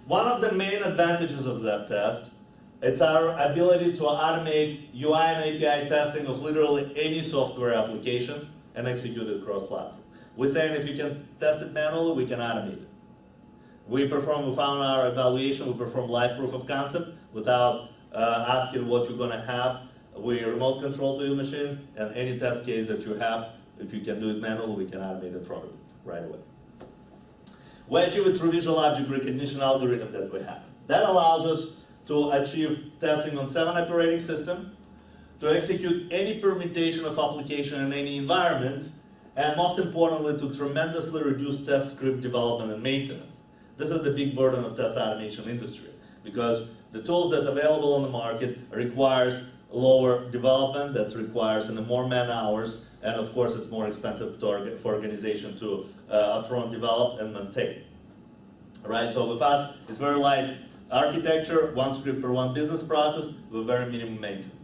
One of the main advantages of ZAPTEST, it's our ability to automate UI and API testing of literally any software application and execute it cross-platform. We're saying if you can test it manually, we can automate it. We found our evaluation, we perform live proof of concept without asking what you're going to have. We remote control to your machine, and any test case that you have, if you can do it manually, we can automate it from it right away. We achieve a true visual object recognition algorithm that we have. That allows us to achieve testing on 7 operating systems, to execute any permutation of application in any environment, and most importantly, to tremendously reduce test script development and maintenance. This is the big burden of test automation industry, because the tools that are available on the market requires lower development, that requires more man hours, and of course it's more expensive for organization to upfront develop and maintain. Right, so with us, it's very light architecture, 1 script per 1 business process with very minimum maintenance.